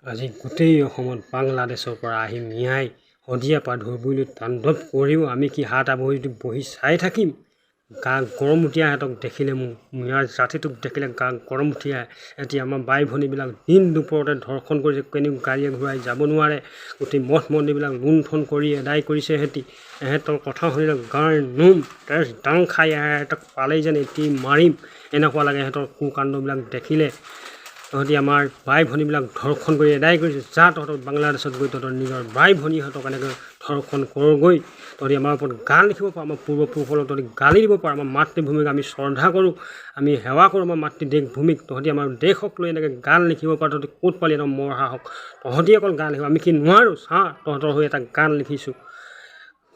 আজি গোটেই অসমত বাংলাদেশৰ পৰা আহি মিয়াই শদিয়া পা ধুবুৰীলৈ তাণ্ডৱ কৰিও আমি কি হাত আৱৰি বহি চাই থাকিম? গা গৰম উঠি সিহঁতক দেখিলে মিয়াৰ জাতিটোক দেখিলে গা গৰম উঠি আহে। এতিয়া আমাৰ বাই ভনীবিলাক দিন দুপৰতে ধৰ্ষণ কৰিছে, কেনেও গাড়ীয়ে ঘূৰাই যাব নোৱাৰে। গোটেই মঠ মন্দিৰবিলাক লুণ্ঠন কৰি এদাই কৰিছে। এহেঁতৰ কথা শুনিলে গাৰ নোম তেজ দাং খাই আহে। সিহঁতক পালেই যেন এটি মাৰিম এনেকুৱা লাগে সিহঁতৰ কুকাণ্ডবিলাক দেখিলে। তহঁতি আমাৰ বাই ভনীবিলাক ধৰ্ষণ কৰি এদাই কৰিছে। যা তহঁতক বাংলাদেশত গৈ তহঁতৰ নিজৰ বাই ভনীহঁতক এনেকৈ ধৰ্ষণ কৰগৈ। তহঁতি আমাৰ ওপৰত গান লিখিব পাৰ, আমাৰ পূৰ্বপুৰুষসকলক তহঁতি গালি দিব পাৰ। আমাৰ মাতৃভূমিক আমি শ্ৰদ্ধা কৰোঁ, আমি সেৱা কৰোঁ আমাৰ মাতৃ দেশভূমিক। তহঁতি আমাৰ দেশক লৈ এনেকৈ গান লিখিব পাৰ। তহঁতি ক'ত পালি একদম মৰসাহক? তহঁতি অকল গান লিখিব, আমি কি নোৱাৰোঁ? চা তহঁতৰ হৈ এটা গান লিখিছোঁ,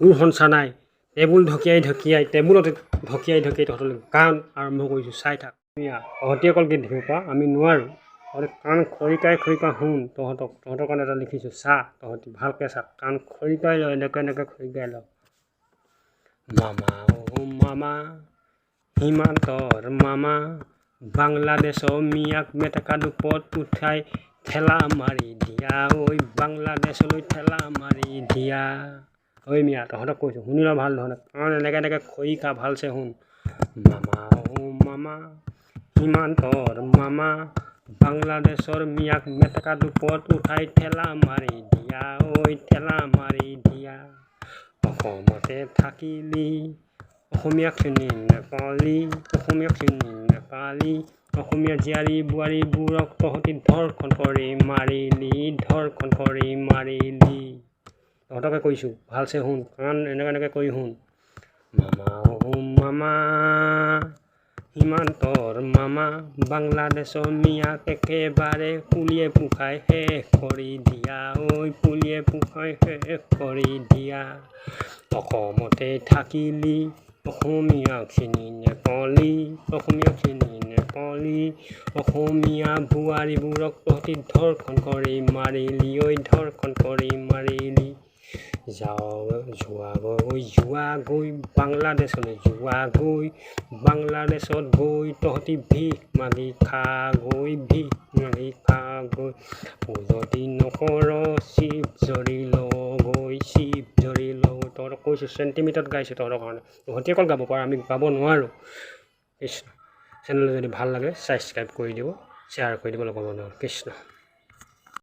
সুৰ সঞ্চা নাই। টেবুলতে ঢকিয়াই তহঁতলৈ গান আৰম্ভ কৰিছোঁ, চাই থাক। তহঁতি অকল গীত লিখিব পাৰ, আমি নোৱাৰোঁ। তহঁতি কাণ খৰিকাই শুন। তহঁতৰ কাৰণে এটা লিখিছোঁ, চা তহঁতি ভালকৈ চা। কাণ খৰিকাই ল, এনেকৈ খৰিকাই ল। মামা অ মামা, সীমান্তৰ মামা, বাংলাদেশৰ মিয়াক মেটেকা দুপত উঠাই ঠেলা মাৰি দিয়া। ঐ বাংলাদেশলৈ ঠেলা মাৰি দিয়া। ঐ মিয়া তহঁতক কৈছোঁ শুনি ল ভাল ধৰণে, কাৰণ এনেকৈ খৰিকা ভালছে শুন। মামা অ মামা, সীমান্তৰ মামা, বাংলাদেশৰ মিয়াক মেটেকা দুপত উঠাই ঠেলা মাৰি দিয়া। ঐ ঠেলা মাৰি দিয়া। অসমতে থাকিলি অসমীয়াক চিনি নেপালি, অসমীয়া জীয়াৰী বোৱাৰীবোৰক তহঁতি ধৰ্ষণ কৰি মাৰিলি। তহঁতকে কৈছোঁ ভালছে শুন, কাৰণ এনেকৈ কৰি শুন। মামা অ মামা, সীমান্তৰ মামা, বাংলাদেশৰ মিয়াক একেবাৰে পুলিয়ে পোখাই শেষ কৰি দিয়া। ঐ পুলিয়ে পোখাই শেষ কৰি দিয়া। অসমতে থাকিলি অসমীয়াক চিনি নেপালি, অসমীয়া বোৱাৰীবোৰক তহঁতি ধৰ্ষণ কৰি মাৰিলি। ঐ ধৰ্ষণ কৰি মাৰিলি। যোৱাগৈ বাংলাদেশলৈ, বাংলাদেশত গৈ তহঁতি ভিখ মাগি খাগৈ। যদি নকৰ চিপ জৰি লগৈ। তহঁতক কৈছোঁ চেণ্টিমিটাৰত গাইছোঁ তহঁতৰ কাৰণে। তহঁতি অকল গাব পাৰ, আমি গাব নোৱাৰোঁ। কৃষ্ণ। চেনেলটো যদি ভাল লাগে ছাবস্ক্ৰাইব কৰি দিব, শ্বেয়াৰ কৰি দিব লগৰ মানুহক। কৃষ্ণ।